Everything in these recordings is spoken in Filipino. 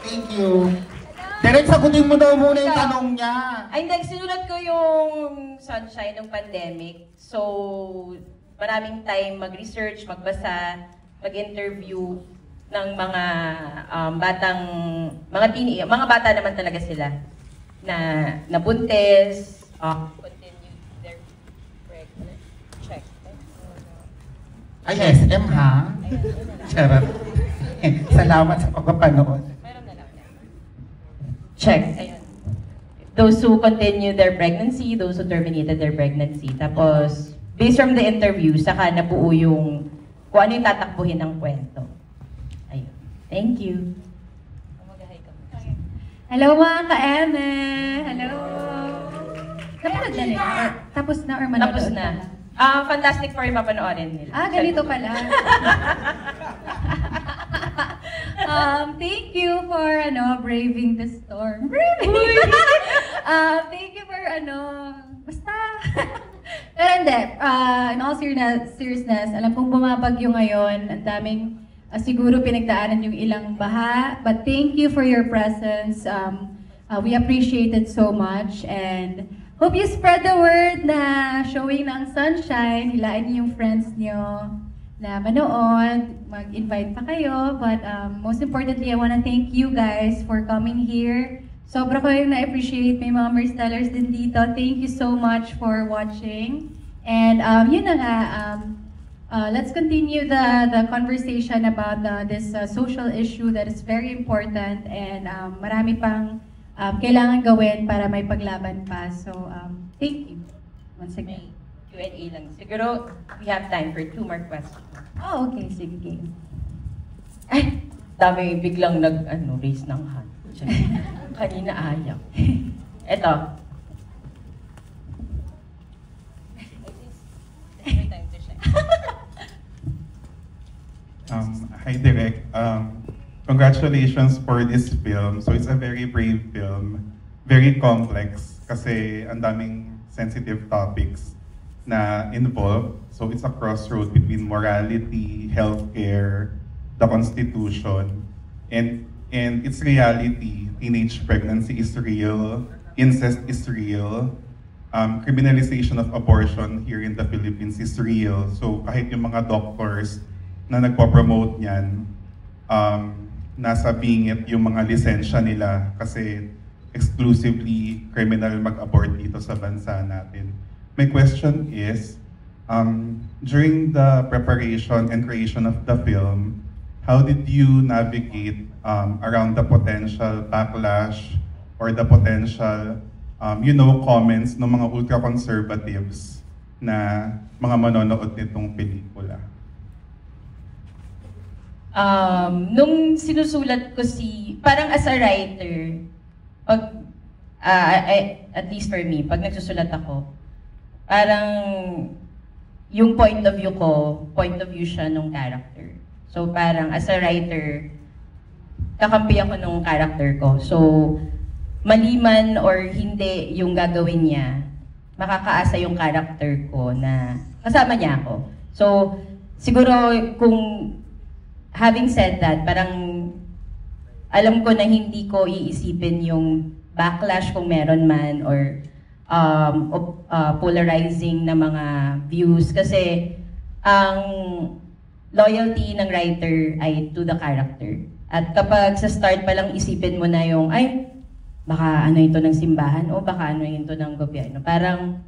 Thank you. Direk, sagutin mo daw muna yung tanong niya. Ay, hindi. Sinulat ko yung Sunshine ng pandemic. So, maraming time mag-research, magbasa, mag-interview ng mga mga bata naman talaga sila na nabuntis, continue their pregnant check. Ay, SM ha? Charot. Salamat sa pagpapanood. Check. Ayun. Those who continue their pregnancy, those who terminated their pregnancy. Tapos, based from the interview, saka nabuo yung kung ano yung tatakbuhin ng kwento. Ayun. Thank you. Hello mga ka-eme! Hello! Napanood na nila? Tapos na or manonood? Tapos na. Fantastic Four yung papanoorin nila. Ganito pala. Thank you for braving the storm. Thank you for basta. Pero hindi, in all seriousness, alam kong bumabagyo ngayon, ang daming siguro pinagdaanan yung ilang baha, but thank you for your presence. We appreciate it so much and hope you spread the word na showing ng Sunshine, hilain niyo yung friends niyo na manood, mag-invite pa kayo. But most importantly, I want to thank you guys for coming here. Sobra ko yung na-appreciate. May mga Merstellers din dito. Thank you so much for watching. And yun na nga, let's continue the conversation about this social issue that is very important and marami pang kailangan gawin para may paglaban pa. So, thank you once again. Q&A lang. Siguro, we have time for 2 more questions. Oh, okay. Sige, game. Ay, dami biglang raise ng hand. Kanina ayaw. Eto. Hi, Direk. Congratulations for this film. So it's a very brave film, very complex kasi ang daming sensitive topics na involved. So it's a crossroad between morality, healthcare, the Constitution, and its reality. Teenage pregnancy is real, incest is real, criminalization of abortion here in the Philippines is real. So kahit yung mga doctors na nagpo-promote niyan, nasa bingit yung mga lisensya nila kasi exclusively criminal mag-abort dito sa bansa natin. My question is, during the preparation and creation of the film, how did you navigate around the potential backlash or the potential, comments ng mga ultra-conservatives na mga manonood nitong pelikula? Nung sinusulat ko parang as a writer, at least for me, pag nagsusulat ako, parang yung point of view siya nung character. So parang as a writer, kakampi ako nung character ko. So, maliman or hindi yung gagawin niya, makakaasa yung character ko na kasama niya ako. So, siguro kung having said that, parang alam ko na hindi ko iisipin yung backlash kung meron man or polarizing na mga views kasi ang loyalty ng writer ay to the character. At kapag sa start pa lang isipin mo na yung, ay, baka ano ito ng simbahan o baka ano ito ng gobyerno. Parang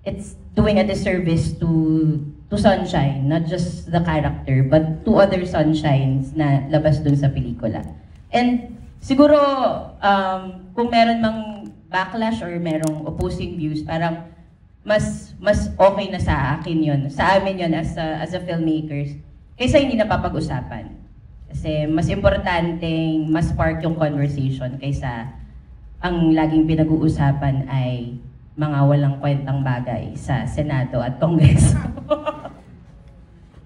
it's doing a disservice to Sunshine, not just the character, but to other Sunshines na labas dun sa pelikula. And siguro, kung meron mang backlash or merong opposing views, parang mas okay na sa akin yun, sa amin yun as a filmmakers, kaysa hindi napapag-usapan. Kasi mas importanteng mas spark yung conversation kaysa ang laging pinag-uusapan ay mga walang kwentang bagay sa Senado at Kongreso.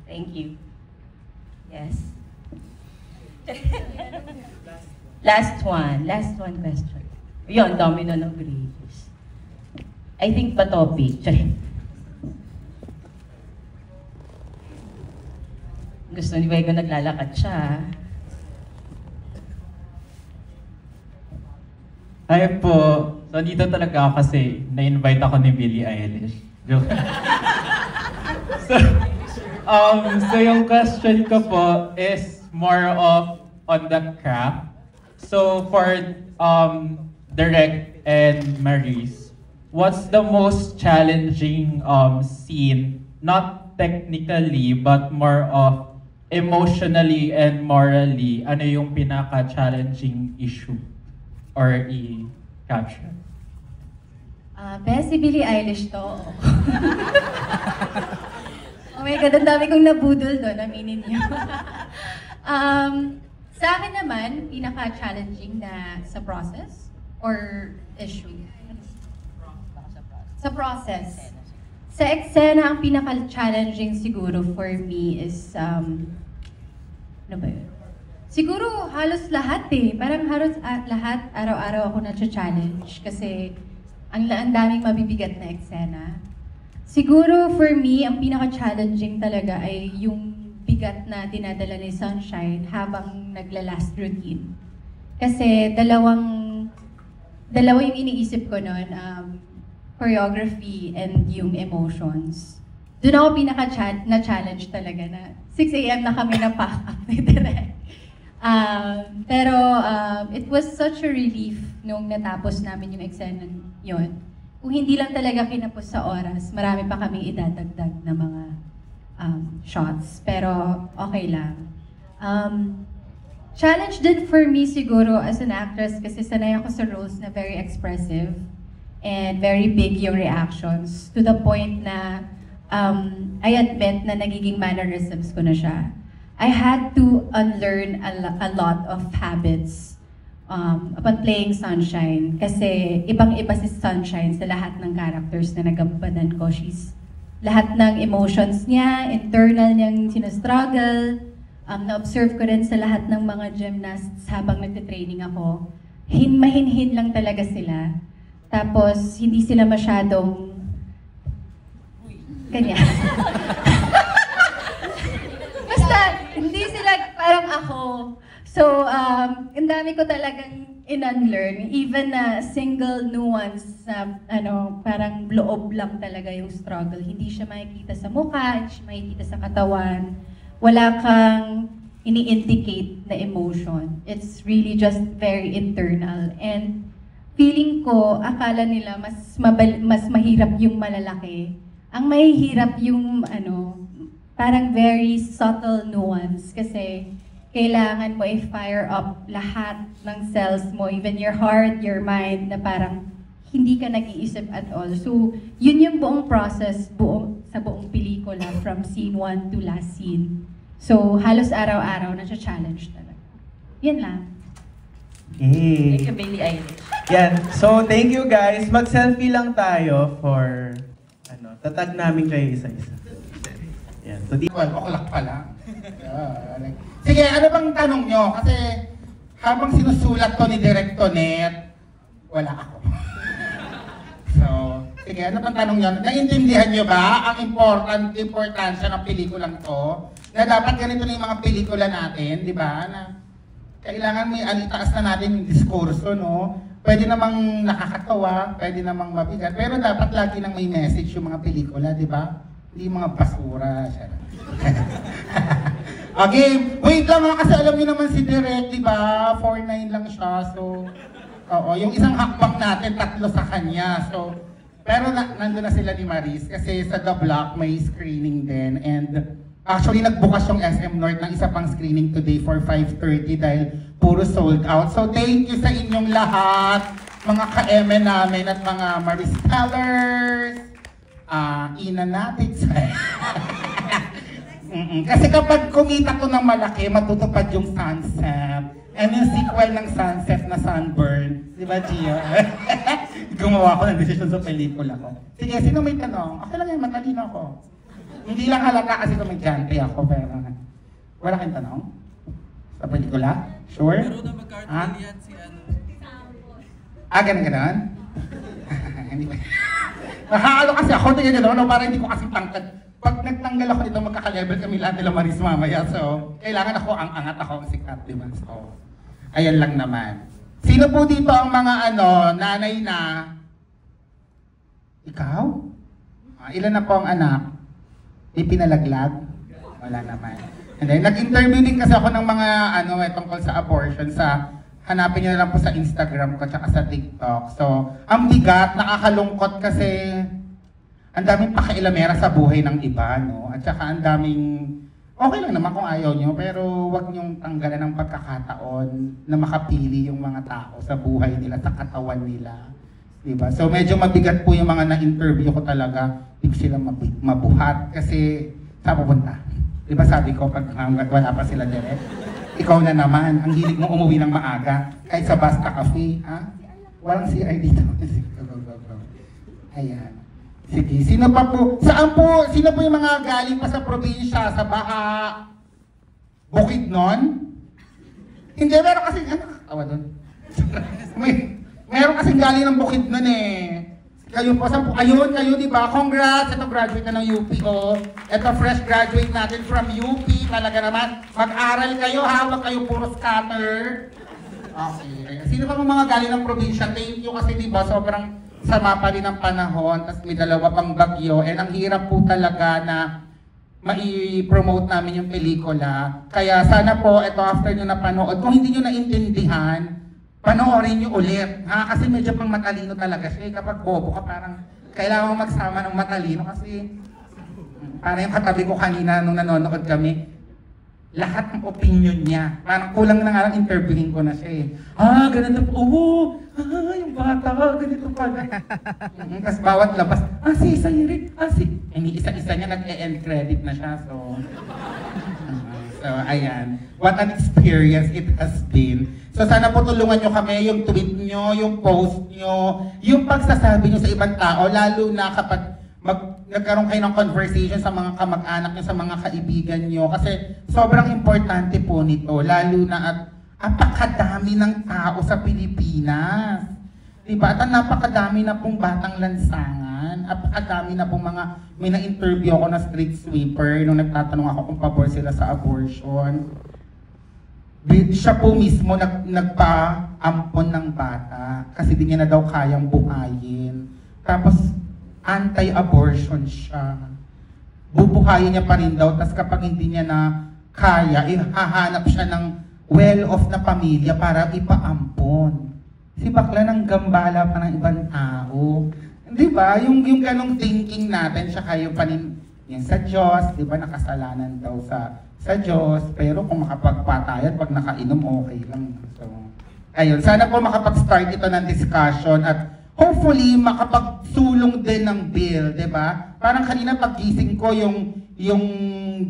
Thank you. Yes. Last one question. Yun, dami na ng grades. I think pa topic. Gusto ni Bego naglalakad siya. Hi po. So, dito talaga ako kasi na-invite ako ni Billie Eilish. Joke. So yung question ko po is more of on the craft. So, for Direk and Maurice, what's the most challenging scene, not technically, but more of emotionally and morally? Ano yung pinaka-challenging issue or i-capture? Best si Billie Eilish to. Oh my God, ang dami kong nabudol doon, aminin niyo. Sa akin naman, pinaka-challenging na sa process or issue? Sa process. Sa eksena, ang pinaka-challenging siguro for me is, ano ba yun? Siguro halos lahat eh. Parang halos lahat, araw-araw ako na-challenge kasi ang daming mabibigat na eksena. Siguro for me, ang pinaka-challenging talaga ay yung bigat na dinadala ni Sunshine habang nagla-last routine. Kasi dalawa yung iniisip ko noon, choreography and yung emotions. Doon ako pinaka-na-challenge talaga na 6 a.m. na kami na-pack up ni Direk. Pero it was such a relief nung natapos namin yung eksena yun. Kung hindi lang talaga kinapos sa oras, marami pa kaming idadagdag na mga shots. Pero okay lang. Challenge din for me siguro as an actress kasi sanay ako sa roles na very expressive and very big yung reactions to the point na I admit na nagiging mannerisms ko na siya. I had to unlearn a lot of habits upon playing Sunshine kasi ibang-iba si Sunshine sa lahat ng characters na nagampanan ko. Lahat ng emotions niya, internal niyang sinastruggle, na-observe ko rin sa lahat ng mga gymnasts habang nagtitraining ako. Mahinhin lang talaga sila. Tapos, hindi sila masyadong ganyan. Basta, hindi sila parang ako. So, ang dami ko talagang in-unlearn. Even na single nuance na parang loob lang talaga yung struggle. Hindi siya makikita sa mukha, hindi siya makikita sa katawan. Wala kang ini-indicate na emotion. It's really just very internal. And feeling ko, akala nila mas mahirap yung malalaki. Ang mahihirap yung parang very subtle nuance kasi kailangan mo i-fire up lahat ng cells mo, even your heart, your mind, na parang hindi ka nag-iisip at all. So, yun yung buong process sa buong pelikula from scene 1 to last scene. So, halos araw-araw na-challenge talaga. Yan lang. Thank you, Billie Eilish. Yan. So, thank you guys. Mag-selfie lang tayo for, tatag namin kayo isa-isa. Yan. So, Oklak pa lang. Sige, ano bang tanong nyo? Kasi habang sinusulat to ni Direk Tonet, wala ako. So, sige, ano bang tanong nyo? Naintindihan nyo ba ang importansya ng pelikulang to? Na dapat ganito na yung mga pelikula natin, di ba? Na kailangan may itaas na natin yung diskurso, no? Pwede namang nakakatawa, pwede namang mabigat, pero dapat lagi nang may message yung mga pelikula, di ba? Hindi mga basura. Okay, wait lang ha, kasi alam niyo naman si Direk, di ba? 4'9" lang siya, so... Oo, yung isang hakbang natin, 3 sa kanya, so... Pero nandun na sila ni Maurice, kasi sa The Block may screening din, and... Actually, nagbukas yung SM North ng isa pang screening today for 5:30 dahil puro sold out. So, thank you sa inyong lahat, mga ka-eme namin at mga Maurice Tellers, Inanatics. Kasi kapag kumita ko ng malaki, matutupad yung Sunset. And yung sequel ng Sunset na Sunburn. Di ba, Gia? Gumawa ko ng decision sa pelikula ko. Sige, sino may tanong? Ako lang yan, matalino ako. Hindi lang halata kasi komedyante ako, pero wala kayong tanong? Sa pelikula? Sure? Pero na mag-cartoon yan si Ganun? Hindi ba? Nakakalo kasi ako, tingnan nyo naman, parang hindi ko kasi tangkad. Pag nagtanggal ako dito, magkaka-level kami lahat nila Maurice mamaya. So, kailangan ako ang angat ako ang sikat, di ba? So, ayan lang naman. Sino po dito ang mga nanay na? Ikaw? Ilan na po ang anak? May pinalaglag? Wala naman. And then, nag-interview din kasi ako ng mga tungkol sa abortion hanapin nyo na lang po sa Instagram ko tsaka sa TikTok. So, ang bigat, nakakalungkot kasi ang daming pakailamera sa buhay ng iba, no? At saka ang daming, okay lang naman kung ayaw nyo, pero wag nyong tanggalan ng pagkakataon na makapili yung mga tao sa buhay nila, sa katawan nila. Diba? So, medyo mabigat po yung mga na-interview ko talaga. Hindi ko sila mabuhat kasi saan pupunta? Diba sabi ko, pag wala pa sila direct? Ikaw na naman, ang hilig mo umuwi ng maaga, kahit sa Basta Cafe, ha? Walang CR dito. Ayan. Sige, sino po yung mga galing pa sa probinsya, sa Baha, Bukidnon? Hindi, meron kasi, nakakatawa doon. Meron kasi galing ng Bukidnon eh. Kayo po, ayun, kayo diba? Congrats! Ito, graduate na ng UP, oh. Ito, fresh graduate natin from UP. Talaga naman, mag-aral kayo, hawak kayo, puro scatter. Okay. Sino pa mga galing ng probinsya? Thank you kasi diba, sobrang sama pa rin ang panahon, tapos may dalawa pang bagyo, and ang hirap po talaga na mai-promote namin yung pelikula. Kaya sana po, ito after nyo napanood, kung hindi nyo naintindihan, panoorin nyo ulit, ha? Kasi medyo pang matalino talaga siya. Kapag bobo ka, parang kailangan mo magsama ng matalino kasi parang yung katabi ko kanina nung nanonood kami, lahat ng opinion niya. Parang kulang na nga lang interviewin ko na siya eh. Ganito po. Yung bata, ganito pala. Tapos bawat labas, si Sayri, isa-isa niya nag-e-end credit na siya. So, ayan. What an experience it has been. So, sana po tulungan nyo kami, yung tweet nyo, yung post nyo, yung pagsasabi nyo sa ibang tao, lalo na kapag nagkaroon kayo ng conversation sa mga kamag-anak nyo, sa mga kaibigan nyo. Kasi sobrang importante po nito, lalo na at apakadami ng tao sa Pilipinas. Diba? At napakadami na pong batang lansangan, apakadami na pong may na-interview ako na street sweeper nung nagtatanong ako kung pabor sila sa abortion. Siya po mismo nagpa-ampon ng bata kasi di niya na daw kayang buhayin. Tapos anti-abortion siya. Bubuhayin niya pa rin daw, tapos kapag hindi niya na kaya, hahanap siya ng well-off na pamilya para ipaampon. Si bakla ng gambala pa ng ibang tao. Di ba? Yung ganong thinking natin, siya kayo yung sa Diyos, di ba nakasalanan daw sa Diyos, pero kung makapagpatayan, pag nakainom, okay lang. So, ayun, sana po makapag-start ito ng discussion at hopefully makapagsulong din ng bill, di ba? Parang kanina paggising ko yung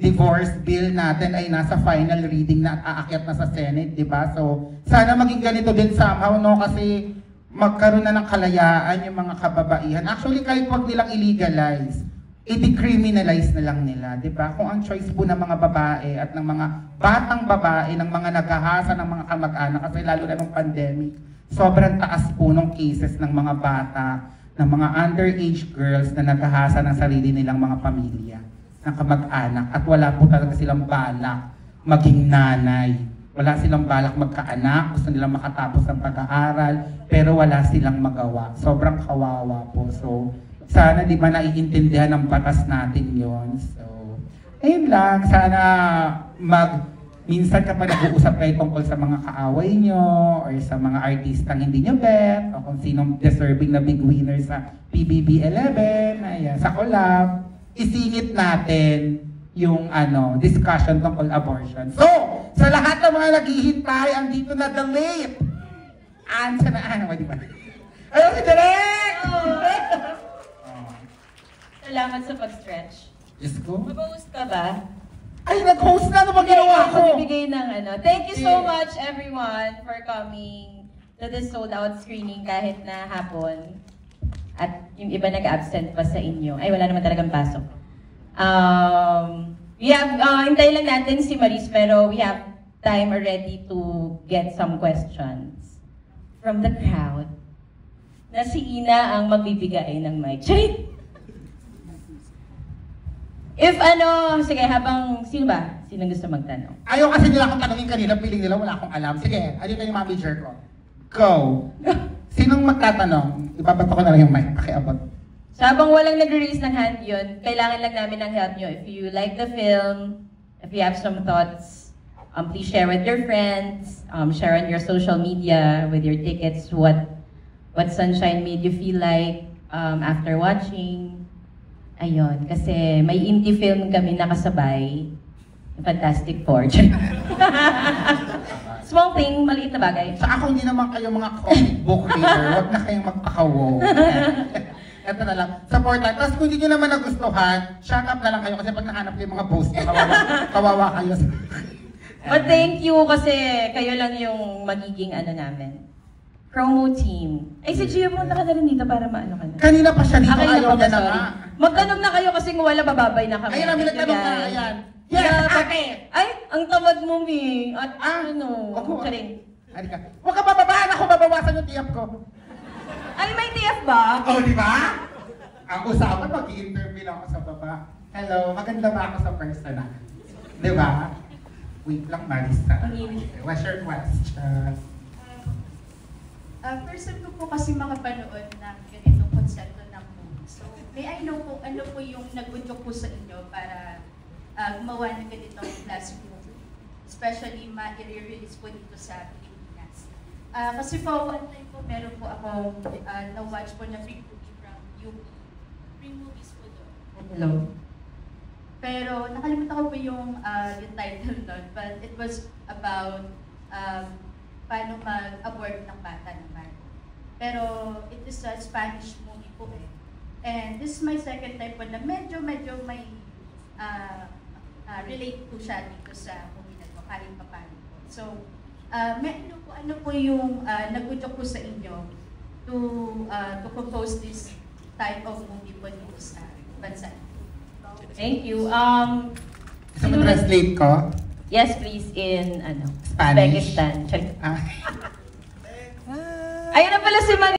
divorce bill natin ay nasa final reading na at aakyat na sa Senate, di ba? So, sana maging ganito din somehow, no? Kasi magkaroon na ng kalayaan yung mga kababaihan. Actually, kahit wag nilang illegalize, i-decriminalize na lang nila, di ba? Kung ang choice po ng mga babae at ng mga batang babae, ng mga naghahasa ng mga kamag-anak, kasi lalo na ng pandemic, sobrang taas po ng cases ng mga bata, ng mga underage girls na naghahasa ng sarili nilang mga pamilya, ng kamag-anak, at wala po talaga silang balak maging nanay. Wala silang balak magkaanak, gusto nilang makatapos ng pag-aaral, pero wala silang magawa. Sobrang kawawa po. So, sana di ba naiintindihan ng batas natin yon. So, ayun lang. Sana minsan kapag nag-uusap kayo tungkol sa mga kaaway nyo or sa mga artistang hindi nyo bet o kung sinong deserving na big winner sa PBB 11, ayan, sa collab, isingit natin yung discussion tungkol abortion. So, sa lahat ng mga naghihintay, andito na the late. Answer na, di ba? Ayun si Direk! Salamat sa pag-stretch. Yes, go. Mag-host ka ba? Ay, nag-host na! Ano ba ginawa ko? Bibigay ng Thank you so much everyone for coming to this sold-out screening kahit na hapon. At yung iba nag-absent pa sa inyo. Ay, wala naman talagang pasok. We have, hintayin lang natin si Maris, pero we have time already to get some questions from the crowd. Na si Ina ang magbibigay ng mic. Charit! If sige, sino ba? Sino gusto magtanong? Ayaw kasi nila akong tanongin kanina, feeling nila wala akong alam. Sige, ano na yung manager ko? Go! Sinong magtatanong? Ibabato ko na lang yung mic. Pakiabot. So habang walang nag-release ng hand yun, kailangan lang namin ng help nyo. If you like the film, if you have some thoughts, please share with your friends, share on your social media with your tickets what Sunshine made you feel like after watching. Ayun, kasi may indie film kami nakasabay, Fantastic Four. Small thing, maliit na bagay. Sa ako, hindi naman kayo mga comic book reader. Huwag na kayong magpakawo. Ito na lang. Support lang. Tapos kung hindi nyo naman nagustuhan, shut up na lang kayo kasi pag nahanap kayo yung mga post, kawawa kayo. But thank you kasi kayo lang yung magiging ano namin. Promo team. Ay, si Gio, punta ka na rin dito para maano ka na. Kanina pa siya dito, Okay, ayaw niya na sorry. nga. Magtanong na kayo kasi wala, bababay na kami. Ayun namin nagtanong na, ayan. Yes, ate! Ay, ang tamad mo, Mi. At ano, Ako, charing. halika. Huwag ka bababaan ako, babawasan yung tiyap ko. Ay, may TF ba? Oh, di ba? Ang usapan, mag-i-interview lang ako sa baba. Hello, maganda ba ako sa personal? Di ba? Wait lang, Marisa. What's your question? First time ko po kasi makapanood ng ganitong konsepto ng movie. So, may I know po, ano po yung nag-udyok po sa inyo para gumawa ng ganitong classic movie? Especially ma-release po dito sa Pilipinas. Kasi po, one time po, meron po akong na-watch po na free movie from UP. Free movies po doon. Hello. Pero nakalimutan ko po yung title nun, but it was about paano mag-abort ng bata naman. Pero it is a Spanish movie po eh. And this is my second time po na medyo may relate po siya dito sa movie na to, kahit paano po. So, ano po yung nag-udyok po sa inyo to compose this type of movie po dito sa bansa? Thank you. Gusto mo translate ko? Yes, please, in Spanish? Uzbekistan. Ah. Ayun na pala si